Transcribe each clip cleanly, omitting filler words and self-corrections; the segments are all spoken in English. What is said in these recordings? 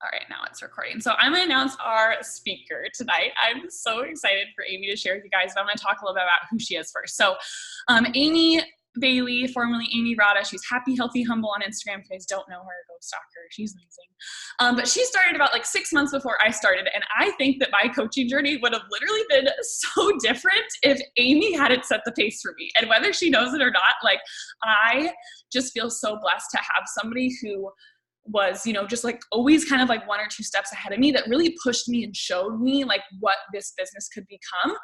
All right, now it's recording. So I'm going to announce our speaker tonight. I'm so excited for Amy to share with you guys, but I'm going to talk a little bit about who she is first. So Amy Bailey, formerly Amy Rada, she's Happy, Healthy, Humble on Instagram. If you guys don't know her, go stalk her. She's amazing. But she started about like 6 months before I started, and I think that my coaching journey would have literally been so different if Amy hadn't set the pace for me. And whether she knows it or not, like I just feel so blessed to have somebody who was, just like always kind of like 1 or 2 steps ahead of me that really pushed me and showed me like what this business could become.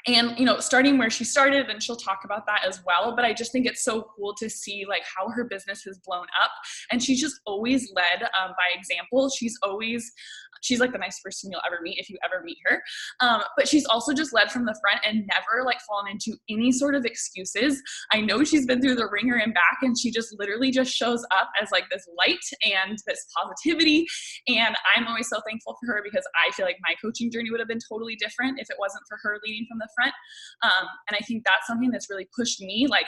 And, starting where she started, and she'll talk about that as well. But I just think it's so cool to see like how her business has blown up. And she's just always led by example. She's like the nicest person you'll ever meet if you ever meet her. But she's also just led from the front and never like fallen into any sort of excuses. I know she's been through the ringer and back, and she just literally just shows up as like this light and this positivity. And I'm always so thankful for her because I feel like my coaching journey would have been totally different if it wasn't for her leading from the front. And I think that's something that's really pushed me. Like,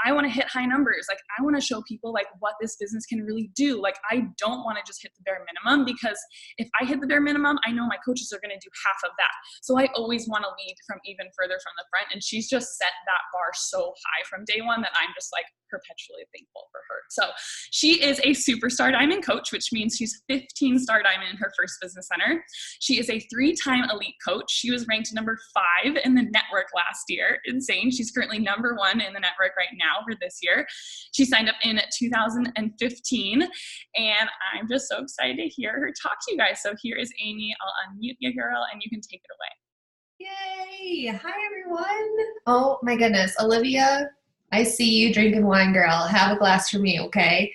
I want to hit high numbers. Like, I want to show people like what this business can really do. Like, I don't want to just hit the bare minimum, because if I hit the bare minimum, I know my coaches are going to do half of that. So I always want to lead from even further from the front. And she's just set that bar so high from day one that I'm just like perpetually thankful for her. So she is a superstar diamond coach, which means she's 15 star diamond in her first business center. She is a 3-time elite coach. She was ranked number 5 in the network last year. Insane. She's currently number 1 in the network right now for this year. She signed up in 2015, and I'm just so excited to hear her talk to you guys. So here is Amy. I'll unmute you, girl, and you can take it away. Yay! Hi, everyone. Oh my goodness, Olivia, I see you drinking wine, girl. Have a glass for me, okay?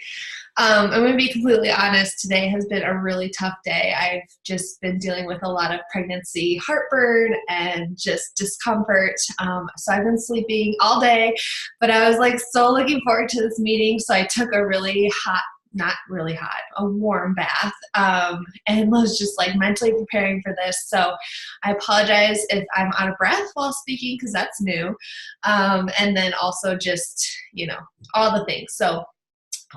I'm going to be completely honest. Today has been a really tough day. I've just been dealing with a lot of pregnancy heartburn and just discomfort. So I've been sleeping all day, but I was like so looking forward to this meeting. So I took a really hot, not really hot, a warm bath, and was just like mentally preparing for this. So I apologize if I'm out of breath while speaking, because that's new. And then also just, all the things. So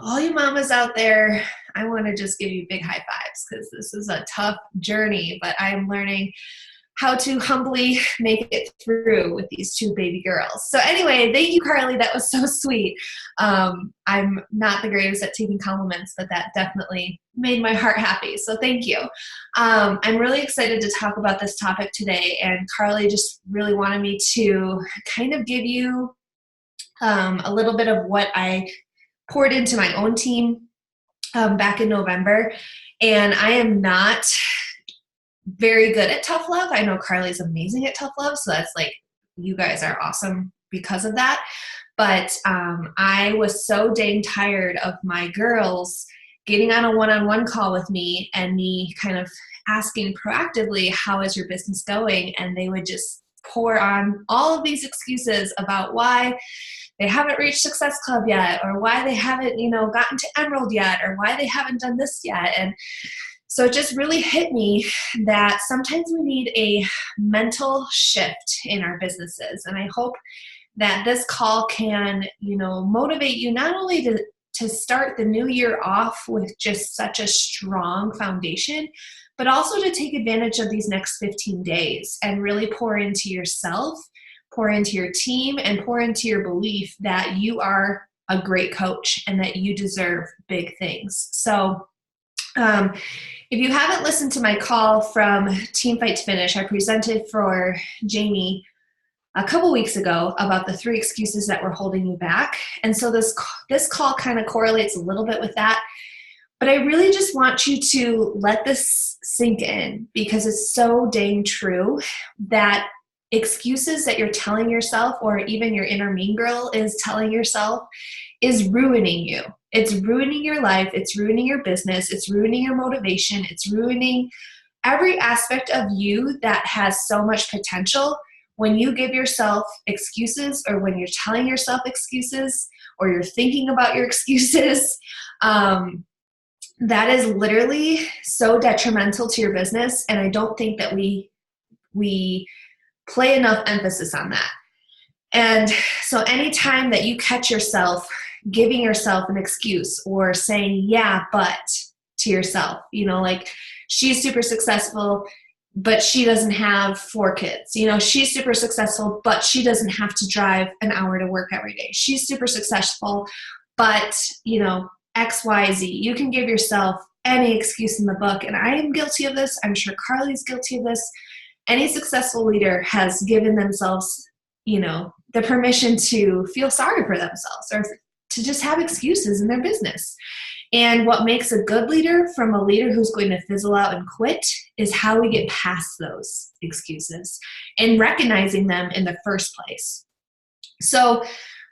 all you mamas out there, I want to just give you big high fives, because this is a tough journey, but I'm learning how to humbly make it through with these 2 baby girls. So anyway, thank you, Carly. That was so sweet. I'm not the greatest at taking compliments, but that definitely made my heart happy. So thank you. I'm really excited to talk about this topic today. And Carly just really wanted me to kind of give you a little bit of what I poured into my own team back in November. And I am not very good at tough love. I know Carly's amazing at tough love, so that's like, you guys are awesome because of that. But I was so dang tired of my girls getting on a one-on-one call with me and me kind of asking proactively, how is your business going? And they would just pour on all of these excuses about why they haven't reached Success Club yet, or why they haven't, gotten to Emerald yet, or why they haven't done this yet. And so it just really hit me that sometimes we need a mental shift in our businesses. And I hope that this call can, motivate you not only to start the new year off with just such a strong foundation, but also to take advantage of these next 15 days and really pour into yourself, pour into your team, and pour into your belief that you are a great coach and that you deserve big things. So if you haven't listened to my call from Team Fight to Finish, I presented for Jamie a couple weeks ago about the 3 excuses that were holding you back. And so this call kind of correlates a little bit with that. But I really just want you to let this sink in, because it's so dang true that excuses that you're telling yourself, or even your inner mean girl is telling yourself, is ruining you. It's ruining your life. It's ruining your business. It's ruining your motivation. It's ruining every aspect of you that has so much potential. When you give yourself excuses, or when you're telling yourself excuses, or you're thinking about your excuses, that is literally so detrimental to your business. And I don't think that we play enough emphasis on that. And so anytime that you catch yourself giving yourself an excuse or saying, yeah, but, to yourself. You know, like, she's super successful, but she doesn't have 4 kids. You know, she's super successful, but she doesn't have to drive an hour to work every day. She's super successful, but, you know, X, Y, Z. You can give yourself any excuse in the book, and I am guilty of this. I'm sure Carly's guilty of this. Any successful leader has given themselves, you know, the permission to feel sorry for themselves or to just have excuses in their business. And what makes a good leader from a leader who's going to fizzle out and quit is how we get past those excuses and recognizing them in the first place. So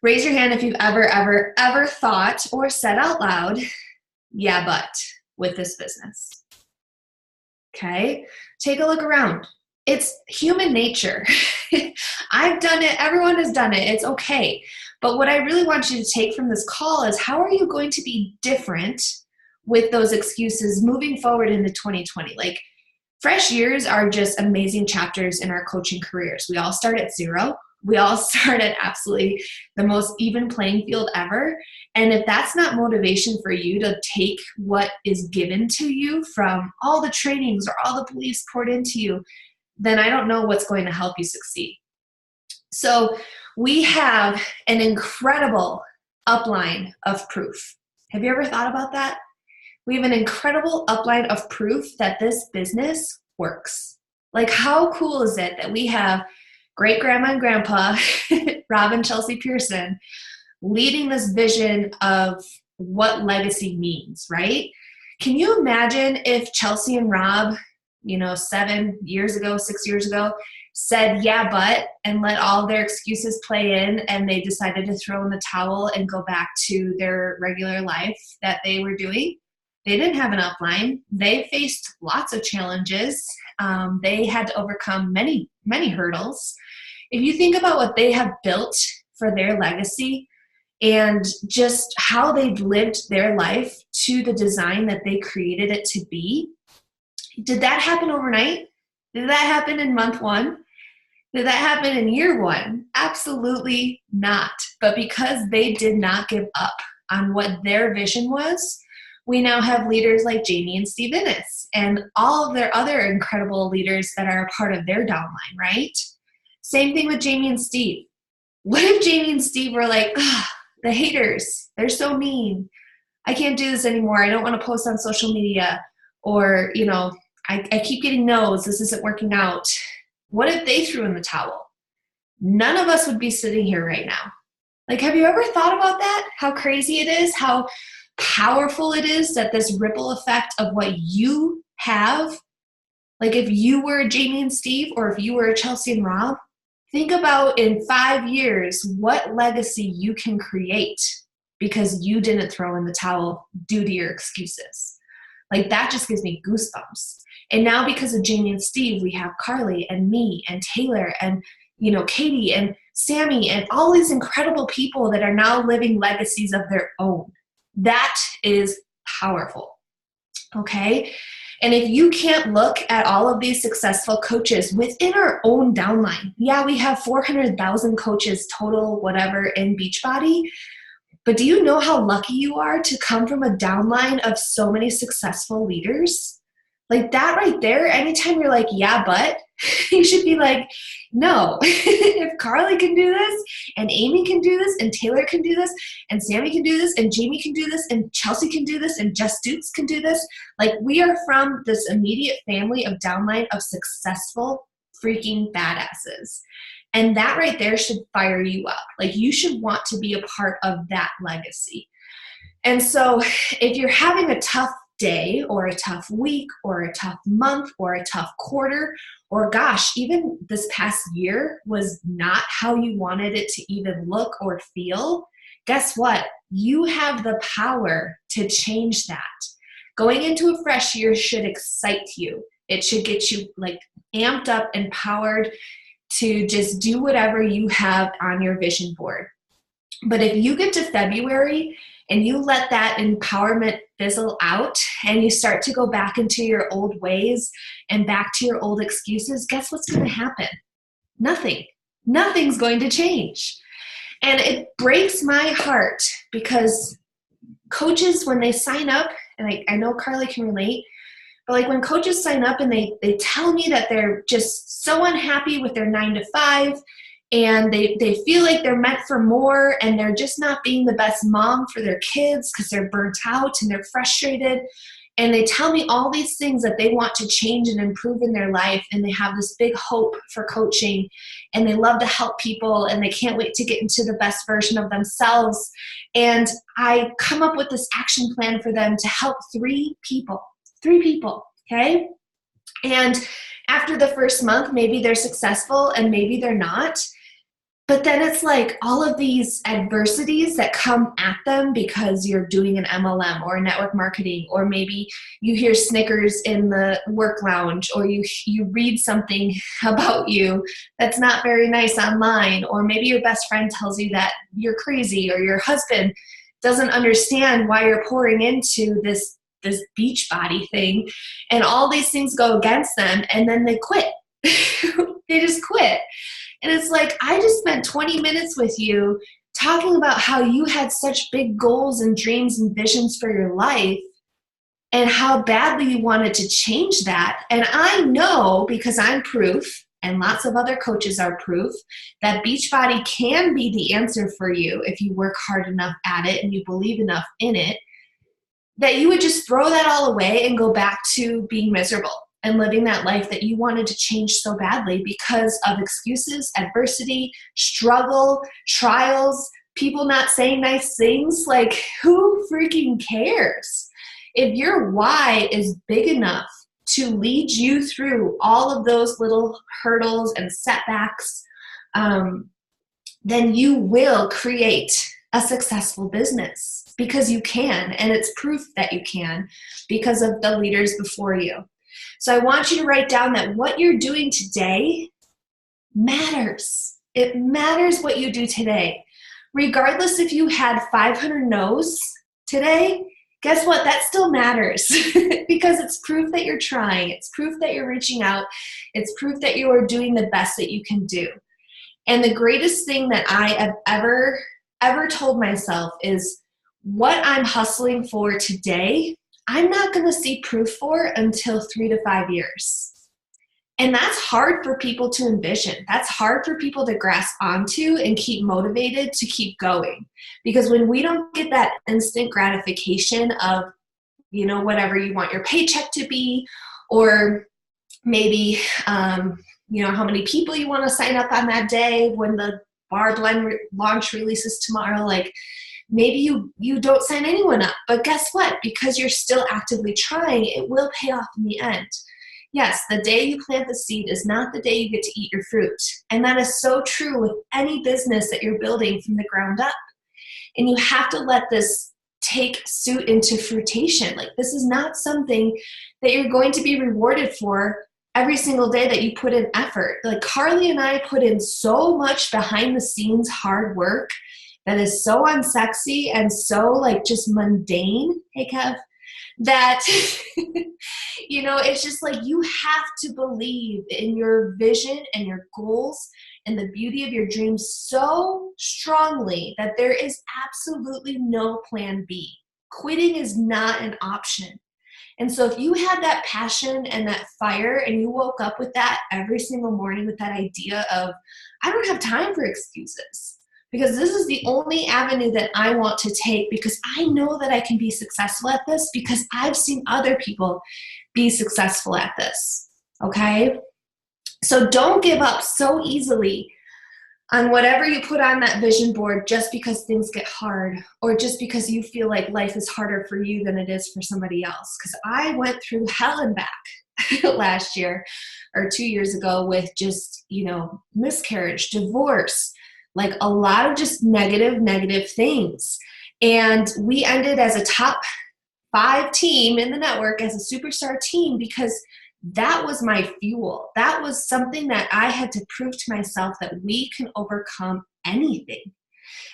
raise your hand if you've ever thought or said out loud, yeah, but, with this business. Okay, take a look around. It's human nature. I've done it. Everyone has done it. It's okay. But what I really want you to take from this call is, how are you going to be different with those excuses moving forward into 2020? Like, fresh years are just amazing chapters in our coaching careers. We all start at 0. We all start at absolutely the most even playing field ever. And if that's not motivation for you to take what is given to you from all the trainings or all the beliefs poured into you, then I don't know what's going to help you succeed. So we have an incredible upline of proof. Have you ever thought about that? We have an incredible upline of proof that this business works. Like, how cool is it that we have great grandma and grandpa, Rob and Chelsea Pearson, leading this vision of what legacy means, right? Can you imagine if Chelsea and Rob, 7 years ago, 6 years ago, said, yeah, but, and let all their excuses play in, and they decided to throw in the towel and go back to their regular life that they were doing? They didn't have an upline. They faced lots of challenges. They had to overcome many, many hurdles. If you think about what they have built for their legacy and just how they've lived their life to the design that they created it to be, did that happen overnight? Did that happen in month 1? Did that happen in year 1? Absolutely not. But because they did not give up on what their vision was, we now have leaders like Jamie and Steve Innes and all of their other incredible leaders that are a part of their downline, right? Same thing with Jamie and Steve. What if Jamie and Steve were like, the haters, they're so mean. I can't do this anymore. I don't want to post on social media. Or, I keep getting no's. This isn't working out. What if they threw in the towel? None of us would be sitting here right now. Like, have you ever thought about that? How crazy it is? How powerful it is that this ripple effect of what you have, like if you were Jamie and Steve or if you were Chelsea and Rob, think about in 5 years what legacy you can create because you didn't throw in the towel due to your excuses. Like, that just gives me goosebumps. And now because of Jamie and Steve, we have Carly and me and Taylor and, Katie and Sammy and all these incredible people that are now living legacies of their own. That is powerful. Okay? And if you can't look at all of these successful coaches within our own downline, yeah, we have 400,000 coaches total, whatever, in Beachbody. But do you know how lucky you are to come from a downline of so many successful leaders? Like, that right there, anytime you're like, yeah, but, you should be like, no. If Carly can do this, and Amy can do this, and Taylor can do this, and Sammy can do this, and Jamie can do this, and Chelsea can do this, and Jess Dukes can do this. Like, we are from this immediate family of downline of successful freaking badasses. And that right there should fire you up. Like, you should want to be a part of that legacy. And so if you're having a tough day or a tough week or a tough month or a tough quarter, or gosh, even this past year was not how you wanted it to even look or feel, guess what? You have the power to change that. Going into a fresh year should excite you. It should get you like amped up, empowered to just do whatever you have on your vision board. But if you get to February and you let that empowerment fizzle out and you start to go back into your old ways and back to your old excuses, guess what's going to happen? Nothing. Nothing's going to change. And it breaks my heart because coaches, when they sign up and I know Carly can relate, but like when coaches sign up and they tell me that they're just so unhappy with their 9 to 5 and they feel like they're meant for more and they're just not being the best mom for their kids because they're burnt out and they're frustrated. And they tell me all these things that they want to change and improve in their life. And they have this big hope for coaching and they love to help people and they can't wait to get into the best version of themselves. And I come up with this action plan for them to help 3 people, okay? And after the first month, maybe they're successful and maybe they're not. But then it's like all of these adversities that come at them because you're doing an MLM or network marketing, or maybe you hear Snickers in the work lounge, or you read something about you that's not very nice online, or maybe your best friend tells you that you're crazy, or your husband doesn't understand why you're pouring into this beach body thing, and all these things go against them, and then they quit. They just quit. And it's like, I just spent 20 minutes with you talking about how you had such big goals and dreams and visions for your life and how badly you wanted to change that. And I know, because I'm proof, and lots of other coaches are proof, that Beachbody can be the answer for you if you work hard enough at it and you believe enough in it, that you would just throw that all away and go back to being miserable and living that life that you wanted to change so badly because of excuses, adversity, struggle, trials, people not saying nice things. Like, who freaking cares? If your why is big enough to lead you through all of those little hurdles and setbacks, then you will create a successful business, because you can, and it's proof that you can because of the leaders before you. So I want you to write down that what you're doing today matters. It matters what you do today. Regardless if you had 500 no's today, guess what? That still matters because it's proof that you're trying. It's proof that you're reaching out. It's proof that you are doing the best that you can do. And the greatest thing that I have ever told myself is what I'm hustling for today, I'm not going to see proof for until 3 to 5 years. And that's hard for people to envision. That's hard for people to grasp onto and keep motivated to keep going. Because when we don't get that instant gratification of, whatever you want your paycheck to be, or maybe, how many people you want to sign up on that day when the bar blend launch releases tomorrow, like, maybe you don't sign anyone up, but guess what? Because you're still actively trying, it will pay off in the end. Yes, the day you plant the seed is not the day you get to eat your fruit. And that is so true with any business that you're building from the ground up. And you have to let this take suit into fruition. Like, this is not something that you're going to be rewarded for every single day that you put in effort. Like, Carly and I put in so much behind the scenes hard work that is so unsexy and so just mundane, hey Kev, that, it's just like you have to believe in your vision and your goals and the beauty of your dreams so strongly that there is absolutely no plan B. Quitting is not an option. And so if you had that passion and that fire and you woke up with that every single morning with that idea of, I don't have time for excuses, because this is the only avenue that I want to take, because I know that I can be successful at this because I've seen other people be successful at this, okay? So don't give up so easily on whatever you put on that vision board just because things get hard, or just because you feel like life is harder for you than it is for somebody else. Because I went through hell and back last year or 2 years ago with just, miscarriage, divorce, like a lot of just negative things. And we ended as a top 5 team in the network, as a superstar team, because that was my fuel. That was something that I had to prove to myself that we can overcome anything.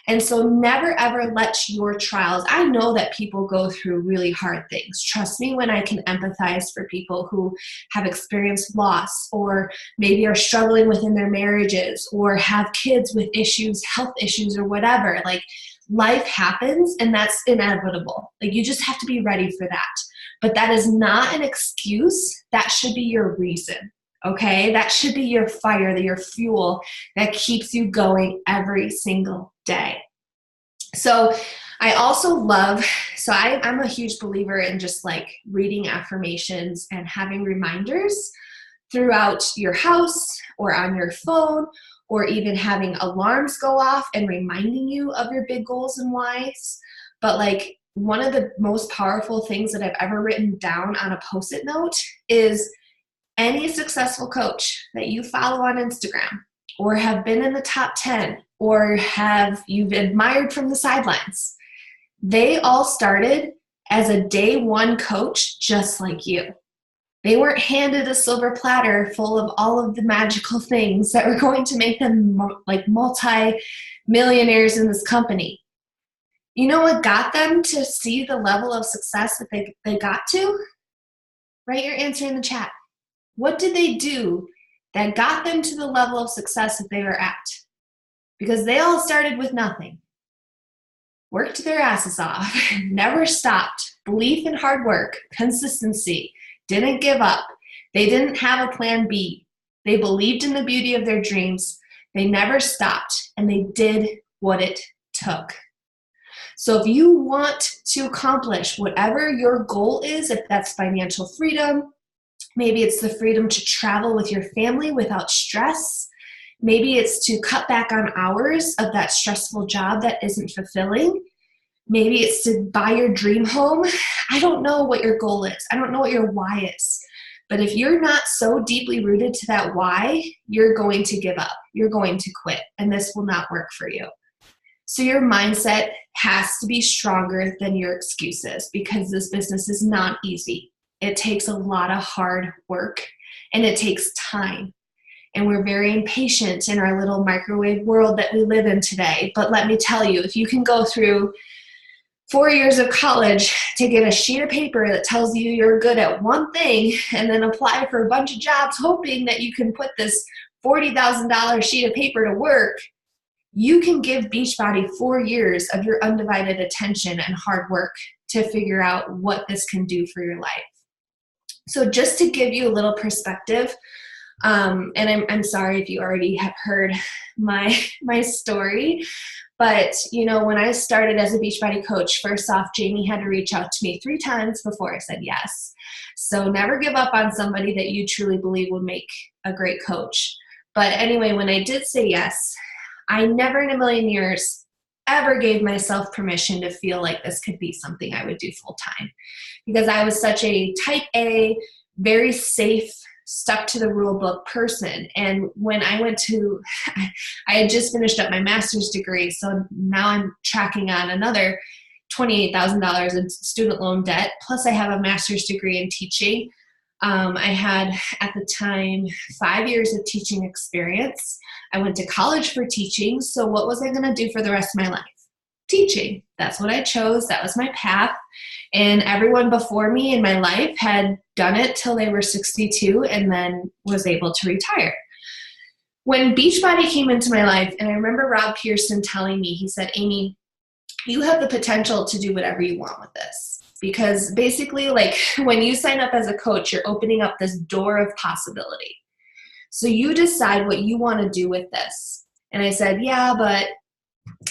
And so never ever let your trials, I know that people go through really hard things. Trust me when I can empathize for people who have experienced loss, or maybe are struggling within their marriages, or have kids with issues, health issues, or whatever. Like, Life happens, and that's inevitable. Like, you just have to be ready for that. But that is not an excuse. That should be your reason, okay? That should be your fire, your fuel that keeps you going every single day. So I also love, I'm a huge believer in just like reading affirmations and having reminders throughout your house or on your phone, or even having alarms go off and reminding you of your big goals and whys. But like, one of the most powerful things that I've ever written down on a Post-it note is any successful coach that you follow on Instagram, or have been in the top 10, or you've admired from the sidelines, they all started as a day one coach just like you. They weren't handed a silver platter full of all of the magical things that were going to make them like multi-millionaires in this company. You know what got them to see the level of success that they got to? Write your answer in the chat. What did they do that got them to the level of success that they were at? Because they all started with nothing. Worked their asses off, never stopped, belief in hard work, consistency, didn't give up. They didn't have a plan B. They believed in the beauty of their dreams. They never stopped, and they did what it took. So if you want to accomplish whatever your goal is, if that's financial freedom, maybe it's the freedom to travel with your family without stress, maybe it's to cut back on hours of that stressful job that isn't fulfilling, maybe it's to buy your dream home. I don't know what your goal is. I don't know what your why is. But if you're not so deeply rooted to that why, you're going to give up. You're going to quit, and this will not work for you. So your mindset has to be stronger than your excuses, because this business is not easy. It takes a lot of hard work, and it takes time. And we're very impatient in our little microwave world that we live in today. But let me tell you, if you can go through 4 years of college to get a sheet of paper that tells you you're good at one thing, and then apply for a bunch of jobs hoping that you can put this $40,000 sheet of paper to work, you can give Beachbody 4 years of your undivided attention and hard work to figure out what this can do for your life. So just to give you a little perspective, and I'm sorry if you already have heard my story, but you know, when I started as a Beachbody coach, first off, Jamie had to reach out to me 3 times before I said yes. So never give up on somebody that you truly believe would make a great coach. But anyway, when I did say yes, I never in a million years ever gave myself permission to feel like this could be something I would do full time, because I was such a type A, very safe, stuck to the rule book person. And when I I had just finished up my master's degree, so now I'm tracking on another $28,000 in student loan debt, plus I have a master's degree in teaching. I had, at the time, 5 years of teaching experience. I went to college for teaching, so what was I going to do for the rest of my life? Teaching. That's what I chose. That was my path. And everyone before me in my life had done it till they were 62 and then was able to retire. When Beachbody came into my life, and I remember Rob Pearson telling me, he said, Amy, you have the potential to do whatever you want with this. Because basically, like, when you sign up as a coach, you're opening up this door of possibility. So you decide what you want to do with this. And I said, yeah, but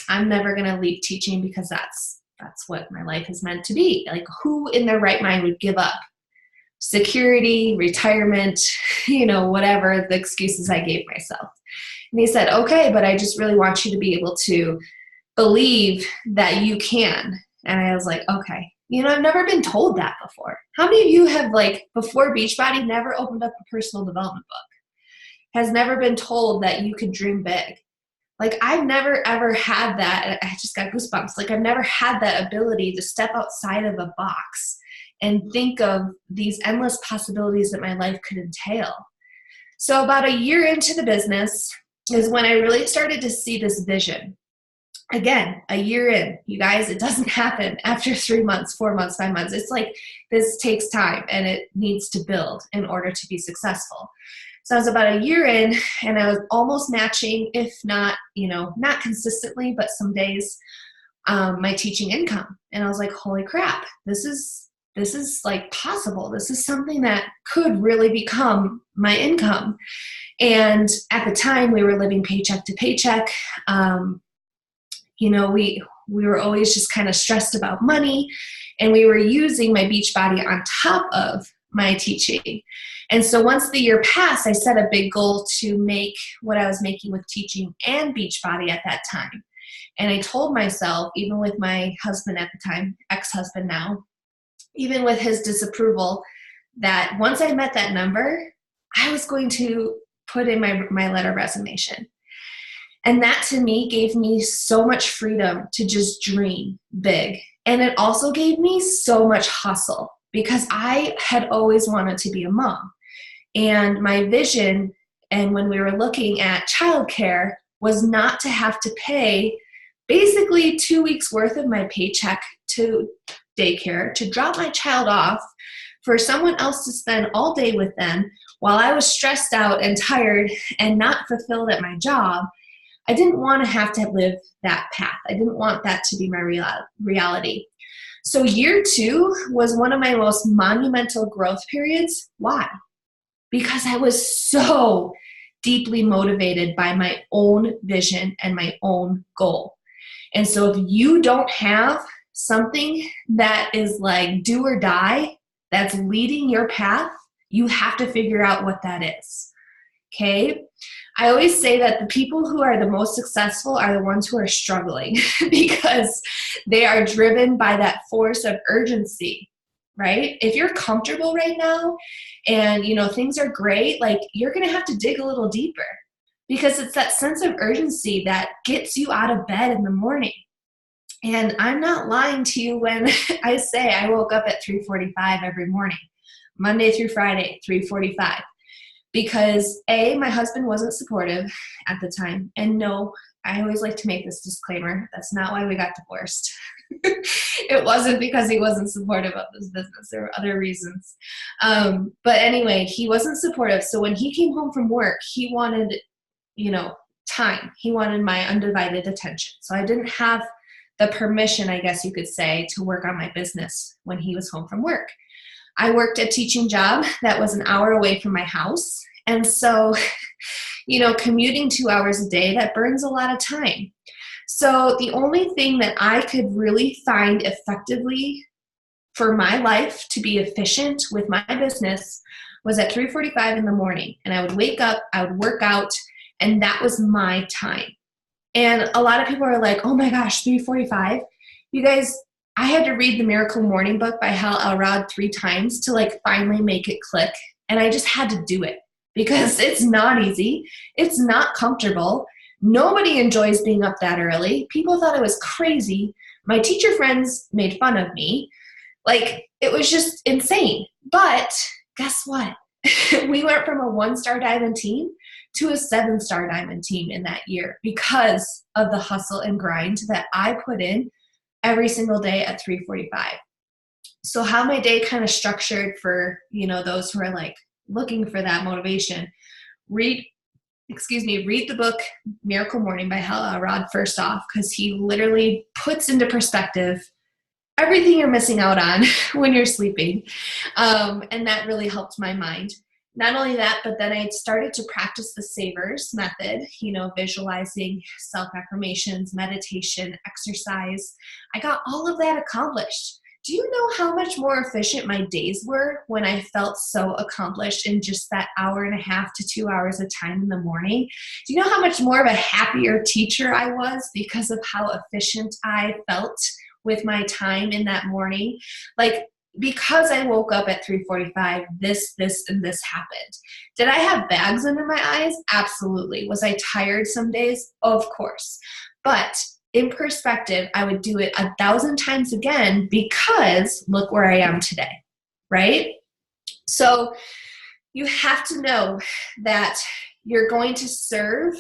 I'm never going to leave teaching, because that's what my life is meant to be. Like, who in their right mind would give up security, retirement, whatever the excuses I gave myself? And he said, okay, but I just really want you to be able to believe that you can. And I was like, okay. I've never been told that before. How many of you have, like, before Beachbody, never opened up a personal development book? Has never been told that you could dream big? Like, I've never, ever had that. I just got goosebumps. Like, I've never had that ability to step outside of a box and think of these endless possibilities that my life could entail. So about a year into the business is when I really started to see this vision. Again, a year in, you guys, it doesn't happen after 3 months, 4 months, 5 months. It's like, this takes time, and it needs to build in order to be successful. So I was about a year in, and I was almost matching, if not, not consistently, but some days, my teaching income. And I was like, holy crap, this is like possible. This is something that could really become my income. And at the time we were living paycheck to paycheck. We were always just kind of stressed about money, and we were using my Beachbody on top of my teaching. And so once the year passed, I set a big goal to make what I was making with teaching and Beachbody at that time. And I told myself, even with my husband at the time, ex-husband now, even with his disapproval, that once I met that number, I was going to put in my letter of resignation. And that to me gave me so much freedom to just dream big. And it also gave me so much hustle because I had always wanted to be a mom. And my vision, and when we were looking at childcare, was not to have to pay basically 2 weeks worth of my paycheck to daycare, to drop my child off for someone else to spend all day with them while I was stressed out and tired and not fulfilled at my job. I didn't want to have to live that path. I didn't want that to be my reality. So year 2 was one of my most monumental growth periods. Why? Because I was so deeply motivated by my own vision and my own goal. And so if you don't have something that is like do or die, that's leading your path, you have to figure out what that is. Okay? I always say that the people who are the most successful are the ones who are struggling because they are driven by that force of urgency, right? If you're comfortable right now and, things are great, like you're going to have to dig a little deeper because it's that sense of urgency that gets you out of bed in the morning. And I'm not lying to you when I say I woke up at 3:45 every morning, Monday through Friday, 3:45. Because A, my husband wasn't supportive at the time. And no, I always like to make this disclaimer. That's not why we got divorced. It wasn't because he wasn't supportive of this business. There were other reasons. But anyway, he wasn't supportive. So when he came home from work, he wanted, time. He wanted my undivided attention. So I didn't have the permission, I guess you could say, to work on my business when he was home from work. I worked a teaching job that was an hour away from my house. And so, commuting 2 hours a day, that burns a lot of time. So the only thing that I could really find effectively for my life to be efficient with my business was at 3:45 in the morning. And I would wake up, I would work out, and that was my time. And a lot of people are like, oh my gosh, 3:45? You guys, I had to read the Miracle Morning book by Hal Elrod 3 times to finally make it click. And I just had to do it because it's not easy. It's not comfortable. Nobody enjoys being up that early. People thought I was crazy. My teacher friends made fun of me. It was just insane. But guess what? We went from a 1-star diamond team to a 7-star diamond team in that year because of the hustle and grind that I put in every single day at 3:45. So how my day kind of structured for, those who are looking for that motivation, read the book Miracle Morning by Hal Elrod first off, because he literally puts into perspective everything you're missing out on when you're sleeping. And that really helped my mind. Not only that, but then I started to practice the Savers method, visualizing, self-affirmations, meditation, exercise. I got all of that accomplished. Do you know how much more efficient my days were when I felt so accomplished in just that 1.5 to 2 hours of time in the morning? Do you know how much more of a happier teacher I was because of how efficient I felt with my time in that morning? Because I woke up at 3:45, this, and this happened. Did I have bags under my eyes? Absolutely. Was I tired some days? Of course. But in perspective, I would do it 1,000 times again because look where I am today, right? So you have to know that you're going to serve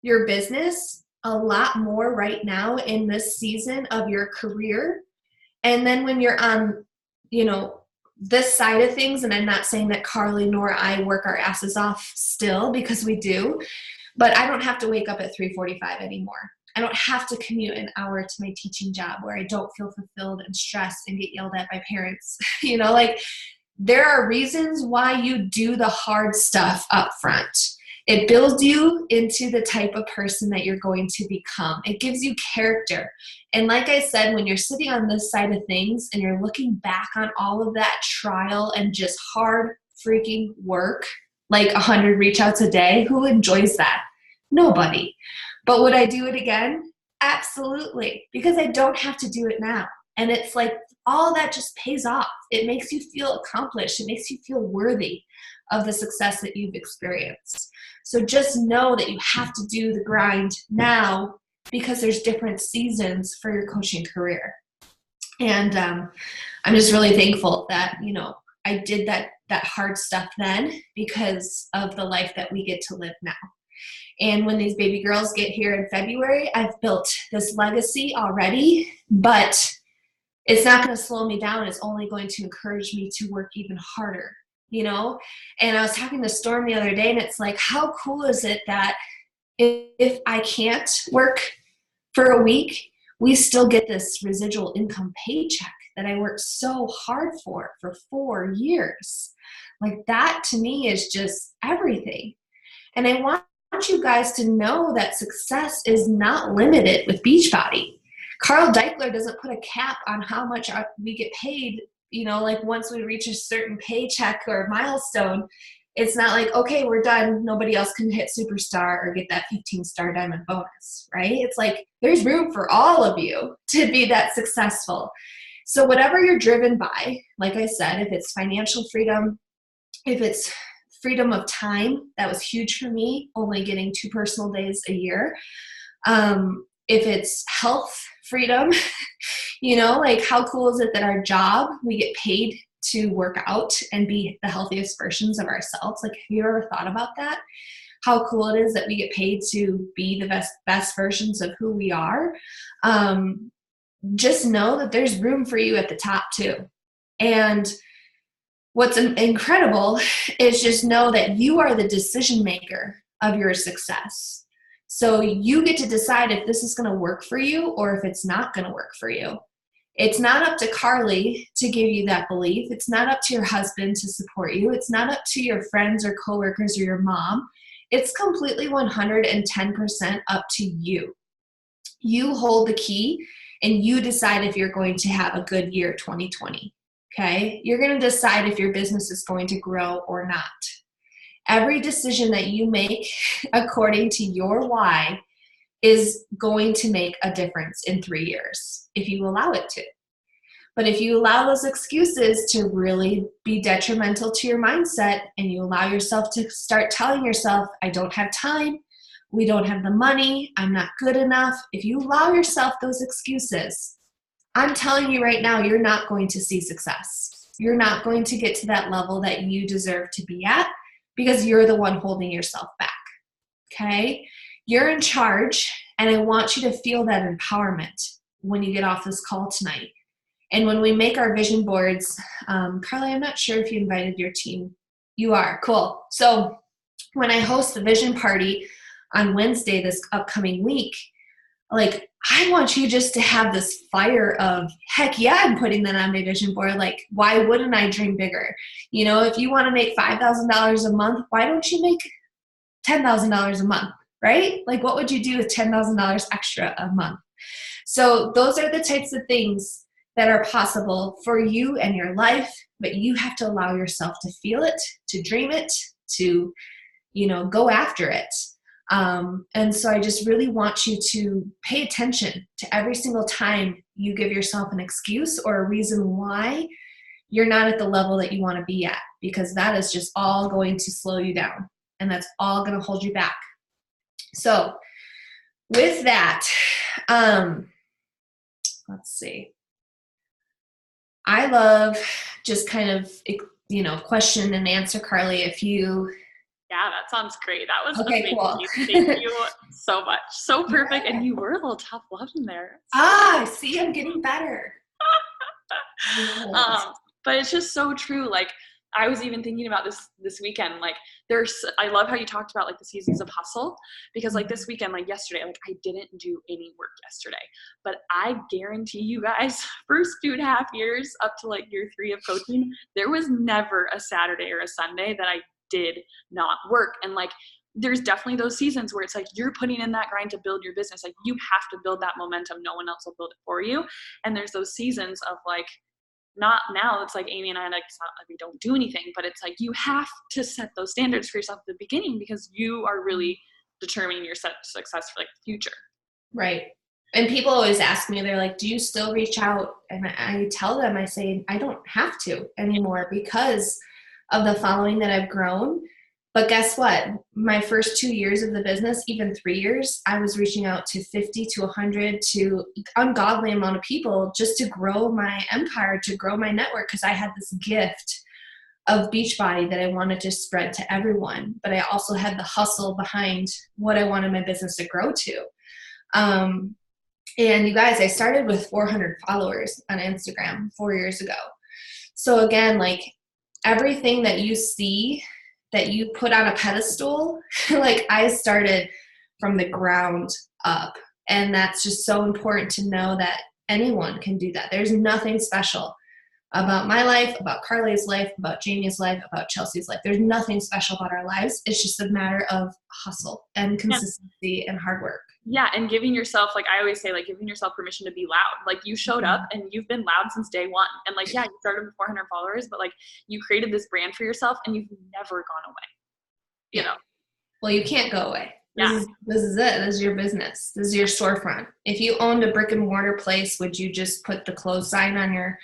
your business a lot more right now in this season of your career. And then when you're on this side of things, and I'm not saying that Carly nor I work our asses off still because we do, but I don't have to wake up at 3:45 anymore. I don't have to commute an hour to my teaching job where I don't feel fulfilled and stressed and get yelled at by parents. Like there are reasons why you do the hard stuff up front. It builds you into the type of person that you're going to become. It gives you character. And like I said, when you're sitting on this side of things and you're looking back on all of that trial and just hard freaking work, like 100 reach outs a day, who enjoys that? Nobody. But would I do it again? Absolutely. Because I don't have to do it now. And it's like all that just pays off. It makes you feel accomplished. It makes you feel worthy of the success that you've experienced. So just know that you have to do the grind now because there's different seasons for your coaching career. And I'm just really thankful that, I did that hard stuff then because of the life that we get to live now. And when these baby girls get here in February, I've built this legacy already, but it's not going to slow me down. It's only going to encourage me to work even harder, And I was talking to Storm the other day, and it's like, how cool is it that if I can't work for a week, we still get this residual income paycheck that I worked so hard for 4 years. Like that to me is just everything. And I want you guys to know that success is not limited with Beachbody. Carl Deichler doesn't put a cap on how much we get paid, like once we reach a certain paycheck or milestone. It's not like, okay, we're done. Nobody else can hit superstar or get that 15-star diamond bonus, right? It's like there's room for all of you to be that successful. So whatever you're driven by, like I said, if it's financial freedom, if it's freedom of time, that was huge for me, only getting 2 personal days a year. If it's health freedom, like how cool is it that our job, we get paid to work out and be the healthiest versions of ourselves? Like, have you ever thought about that? How cool it is that we get paid to be the best versions of who we are. Just know that there's room for you at the top too. And what's incredible is just know that you are the decision maker of your success. So you get to decide if this is going to work for you or if it's not going to work for you. It's not up to Carly to give you that belief. It's not up to your husband to support you. It's not up to your friends or coworkers or your mom. It's completely 110% up to you. You hold the key and you decide if you're going to have a good year 2020. Okay? You're going to decide if your business is going to grow or not. Every decision that you make according to your why is going to make a difference in 3 years if you allow it to. But if you allow those excuses to really be detrimental to your mindset and you allow yourself to start telling yourself, I don't have time, we don't have the money, I'm not good enough. If you allow yourself those excuses, I'm telling you right now, you're not going to see success. You're not going to get to that level that you deserve to be at because you're the one holding yourself back. Okay? You're in charge, and I want you to feel that empowerment when you get off this call tonight. And when we make our vision boards, Carly, I'm not sure if you invited your team. You are. Cool. So when I host the vision party on Wednesday this upcoming week, like, I want you just to have this fire of, heck yeah, I'm putting that on my vision board. Like, why wouldn't I dream bigger? If you want to make $5,000 a month, why don't you make $10,000 a month, right? Like, what would you do with $10,000 extra a month? So those are the types of things that are possible for you and your life, but you have to allow yourself to feel it, to dream it, to, go after it. And so I just really want you to pay attention to every single time you give yourself an excuse or a reason why you're not at the level that you want to be at, because that is just all going to slow you down and that's all going to hold you back. So with that, let's see. I love just kind of, question and answer, Carly, if you... Yeah, that sounds great. That was okay, amazing. cool. Thank you so much. So perfect. And you were a little tough love in there. See, I'm getting better. But it's just so true. Like, I was even thinking about this weekend, like I love how you talked about like the seasons of hustle, because like this weekend, like yesterday, like I didn't do any work yesterday, but I guarantee you guys, first 2.5 years up to like year 3 of coaching, there was never a Saturday or a Sunday that I did not work. And like, there's definitely those seasons where it's like you're putting in that grind to build your business. Like you have to build that momentum. No one else will build it for you. And there's those seasons of like, not now, it's like Amy and I, like, it's not like we don't do anything, but it's like you have to set those standards for yourself at the beginning, because you are really determining your success for like the future. Right. And people always ask me, they're like, do you still reach out? And I tell them, I say, I don't have to anymore because of the following that I've grown. But guess what? My first 2 years of the business, even 3 years, I was reaching out to 50 to 100 to ungodly amount of people just to grow my empire, to grow my network, because I had this gift of Beachbody that I wanted to spread to everyone. But I also had the hustle behind what I wanted my business to grow to. And you guys, I started with 400 followers on Instagram 4 years ago. So again, like everything that you see that you put on a pedestal, like I started from the ground up. And that's just so important to know that anyone can do that. There's nothing special about my life, about Carly's life, about Jamie's life, about Chelsea's life. There's nothing special about our lives. It's just a matter of hustle and consistency and hard work. Yeah, and giving yourself, like I always say, like giving yourself permission to be loud. Like you showed up and you've been loud since day one. And like, yeah, you started with 400 followers, but like you created this brand for yourself and you've never gone away. You know? Well, you can't go away. This is it. This is your business. This is your storefront. If you owned a brick and mortar place, would you just put the close sign on your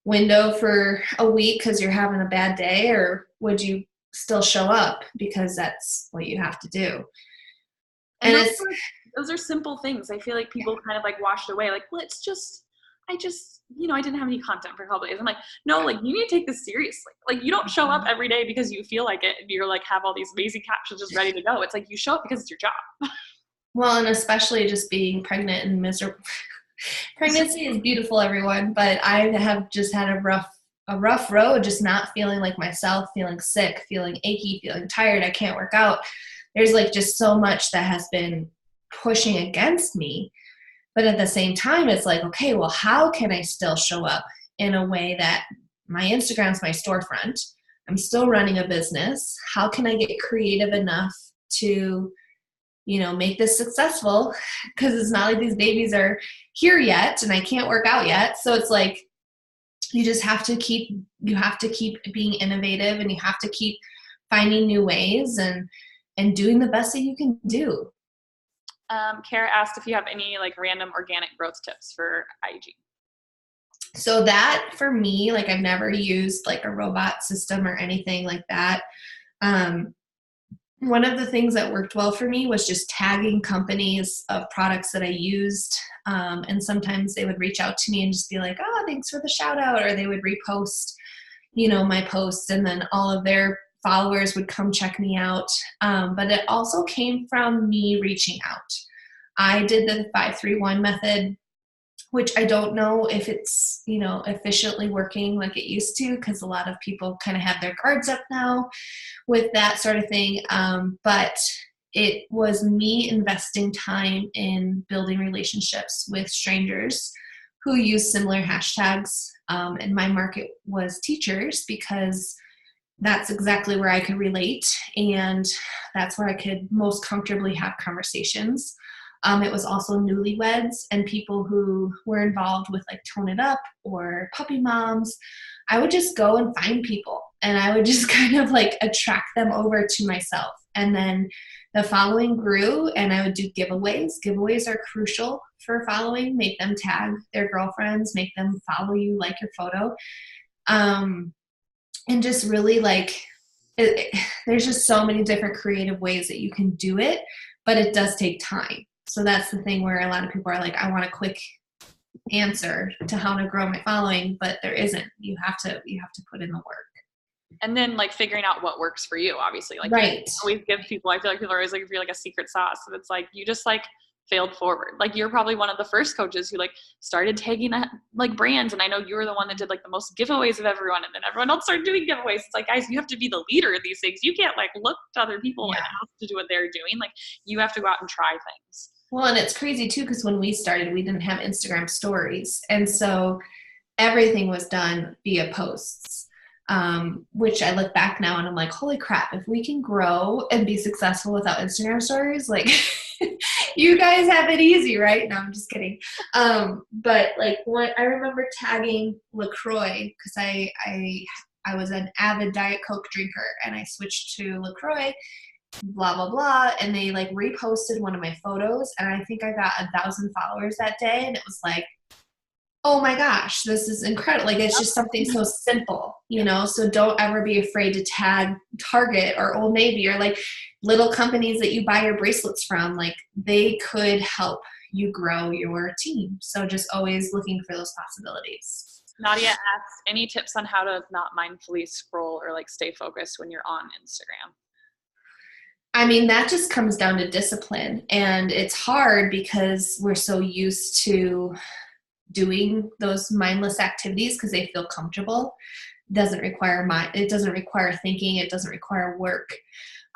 window for a week because you're having a bad day, or would you still show up because that's what you have to do? And those are simple things. I feel like people kind of like washed away. Like, well, I didn't have any content for a couple days. I'm like, no, like you need to take this seriously. Like you don't show up every day because you feel like it and you're like have all these amazing captions just ready to go. It's like you show up because it's your job. Well, and especially just being pregnant and miserable. Pregnancy is beautiful, everyone, but I have just had a rough road, just not feeling like myself, feeling sick, feeling achy, feeling tired. I can't work out. There's like just so much that has been pushing against me. But at the same time, it's like, okay, well, how can I still show up in a way that my Instagram's my storefront? I'm still running a business. How can I get creative enough to, make this successful? Because it's not like these babies are here yet and I can't work out yet. So it's like, you just have to keep being innovative, and you have to keep finding new ways and doing the best that you can do. Kara asked if you have any like random organic growth tips for IG. So that for me, like I've never used like a robot system or anything like that. One of the things that worked well for me was just tagging companies of products that I used. And sometimes they would reach out to me and just be like, oh, thanks for the shout out. Or they would repost, my posts, and then all of their followers would come check me out. But it also came from me reaching out. I did the 5-3-1 method, which I don't know if it's, efficiently working like it used to, because a lot of people kind of have their guards up now with that sort of thing. But it was me investing time in building relationships with strangers who use similar hashtags. And my market was teachers, because that's exactly where I could relate, and that's where I could most comfortably have conversations. It was also newlyweds and people who were involved with like Tone It Up or puppy moms. I would just go and find people, and I would just kind of like attract them over to myself. And then the following grew, and I would do giveaways. Giveaways are crucial for following. Make them tag their girlfriends, make them follow you, like your photo. And just really like, there's just so many different creative ways that you can do it, but it does take time. So that's the thing where a lot of people are like, I want a quick answer to how to grow my following, but there isn't. You have to put in the work. And then like figuring out what works for you, obviously. Like right. always give people, I feel like people are always looking for like a secret sauce. So it's like, you just like failed forward. Like you're probably one of the first coaches who like started tagging like brands. And I know you were the one that did like the most giveaways of everyone. And then everyone else started doing giveaways. It's like, guys, you have to be the leader of these things. You can't like look to other people and ask to do what they're doing. Like you have to go out and try things. Well, and it's crazy too, because when we started, we didn't have Instagram stories. And so everything was done via posts, which I look back now and I'm like, holy crap, if we can grow and be successful without Instagram stories, like you guys have it easy, right? No, I'm just kidding. But like when I remember tagging LaCroix, because I was an avid Diet Coke drinker and I switched to LaCroix, blah, blah, blah. And they like reposted one of my photos and I think I got 1,000 followers that day. And it was like, oh my gosh, this is incredible. Like, it's just something so simple, you know? So don't ever be afraid to tag Target or Old Navy or like little companies that you buy your bracelets from. Like they could help you grow your team. So just always looking for those possibilities. Nadia asks, any tips on how to not mindfully scroll or like stay focused when you're on Instagram? I mean, that just comes down to discipline, and it's hard because we're so used to doing those mindless activities because they feel comfortable. It doesn't require thinking. It doesn't require work.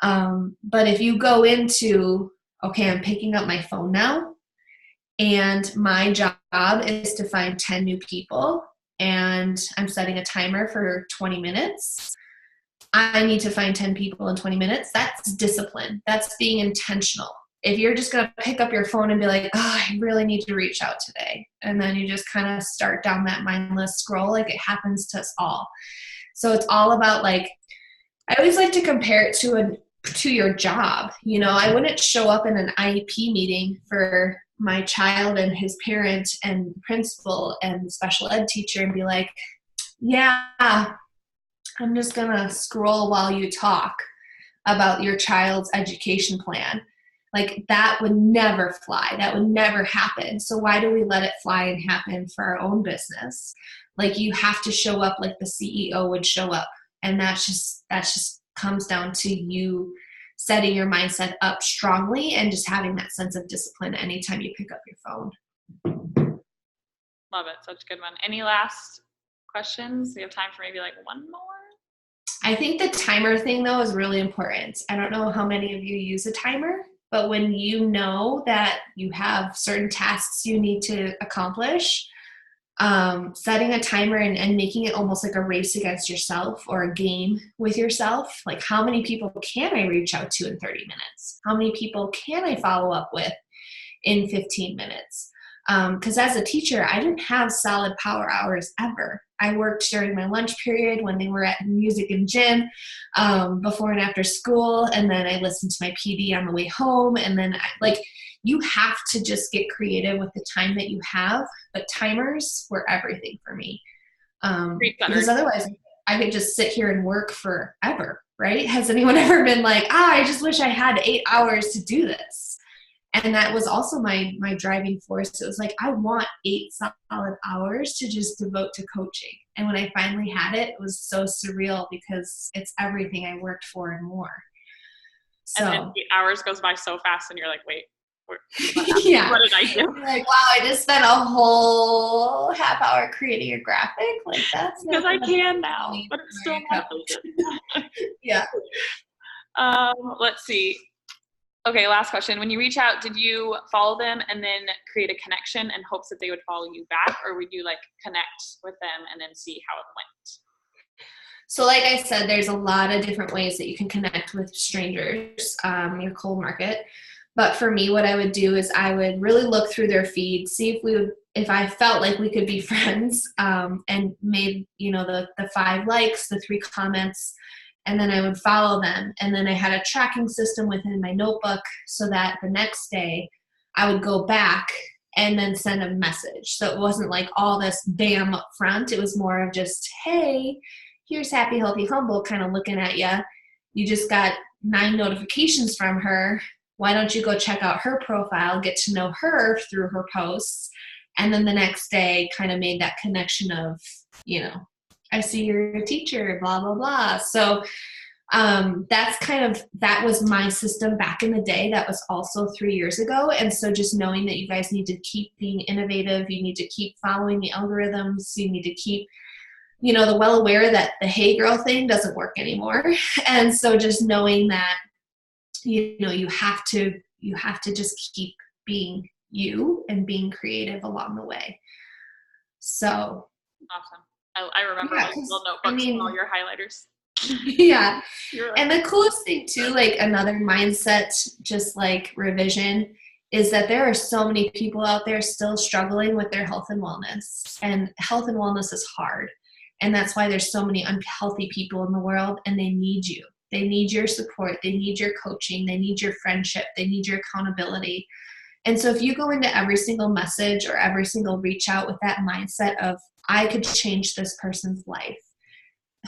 But if you go into, okay, I'm picking up my phone now and my job is to find 10 new people and I'm setting a timer for 20 minutes. I need to find 10 people in 20 minutes. That's discipline. That's being intentional. If you're just going to pick up your phone and be like, oh, I really need to reach out today, and then you just kind of start down that mindless scroll, like it happens to us all. So it's all about like, I always like to compare it to your job. You know, I wouldn't show up in an IEP meeting for my child and his parent and principal and special ed teacher and be like, yeah, I'm just going to scroll while you talk about your child's education plan. Like that would never fly. That would never happen. So why do we let it fly and happen for our own business? Like you have to show up like the CEO would show up. And that's just comes down to you setting your mindset up strongly and just having that sense of discipline anytime you pick up your phone. Love it. Such a good one. Any last questions? We have time for maybe like one more. I think the timer thing though is really important. I don't know how many of you use a timer, but when you know that you have certain tasks you need to accomplish, setting a timer and making it almost like a race against yourself or a game with yourself. Like how many people can I reach out to in 30 minutes? How many people can I follow up with in 15 minutes? Because as a teacher, I didn't have solid power hours ever. I worked during my lunch period when they were at music and gym, before and after school, and then I listened to my PD on the way home, and then you have to just get creative with the time that you have, but timers were everything for me. Because otherwise I could just sit here and work forever, right? Has anyone ever been like, I just wish I had 8 hours to do this? And that was also my driving force. It was like, I want 8 solid hours to just devote to coaching. And when I finally had it, it was so surreal because it's everything I worked for and more. So, and then the hours goes by so fast and you're like, wait, yeah. What did I do? Like, wow, I just spent a whole half hour creating a graphic. Like that's because I can now, but it's still not. Yeah. Let's see. Okay, last question. When you reach out, did you follow them and then create a connection in hopes that they would follow you back, or would you like connect with them and then see how it went? So like I said, there's a lot of different ways that you can connect with strangers, your cold market. But for me, what I would do is I would really look through their feed, see if I felt like we could be friends, and made, the 5 likes, the 3 comments, and then I would follow them. And then I had a tracking system within my notebook so that the next day I would go back and then send a message. So it wasn't like all this bam up front. It was more of just, hey, here's Happy, Healthy, Humble kind of looking at you. You just got 9 notifications from her. Why don't you go check out her profile, get to know her through her posts, and then the next day kind of made that connection of, I see you're a teacher, blah, blah, blah. So That was my system back in the day. That was also 3 years ago. And so just knowing that you guys need to keep being innovative, you need to keep following the algorithms, you need to keep, the well aware that the hey girl thing doesn't work anymore. And so just knowing that, you have to just keep being you and being creative along the way. So awesome. I remember yeah, those little notebooks and all your highlighters. yeah. And the coolest thing too, like another mindset, just like revision, is that there are so many people out there still struggling with their health and wellness. And health and wellness is hard. And that's why there's so many unhealthy people in the world, and they need you. They need your support. They need your coaching. They need your friendship. They need your accountability. And so if you go into every single message or every single reach out with that mindset of, I could change this person's life,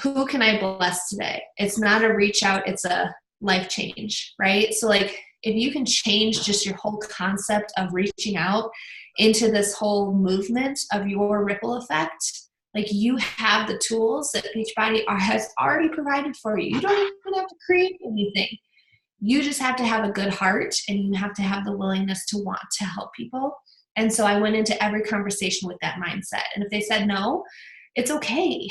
who can I bless today? It's not a reach out, it's a life change, right? So like if you can change just your whole concept of reaching out into this whole movement of your ripple effect, like you have the tools that Beachbody has already provided for you. You don't even have to create anything. You just have to have a good heart, and you have to have the willingness to want to help people. And so I went into every conversation with that mindset. And if they said no, it's okay.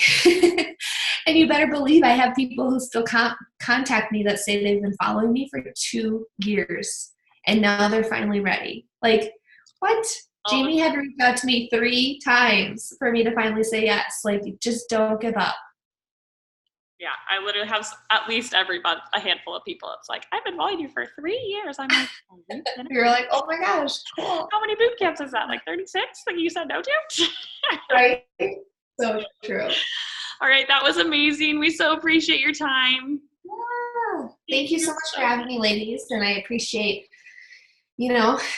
And you better believe I have people who still contact me that say they've been following me for 2 years and now they're finally ready. Like, what? Jamie had to reach out to me 3 times for me to finally say yes. Like, just don't give up. Yeah, I literally have at least every month a handful of people. It's like, I've been following you for 3 years. I'm like, you're like, oh my gosh, cool. How many boot camps is that? Like 36? Like you said no to? Right? So true. All right, that was amazing. We so appreciate your time. Yeah. Thank you so much for having me, ladies. And I appreciate,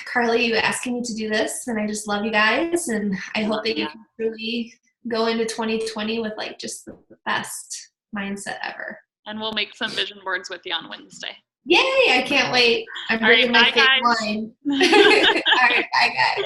Carly, you asking me to do this. And I just love you guys. And I hope that you can really go into 2020 with like just the best mindset ever. And we'll make some vision boards with you on Wednesday. Yay! I can't wait. I'm bringing my fake wine. All right, bye guys.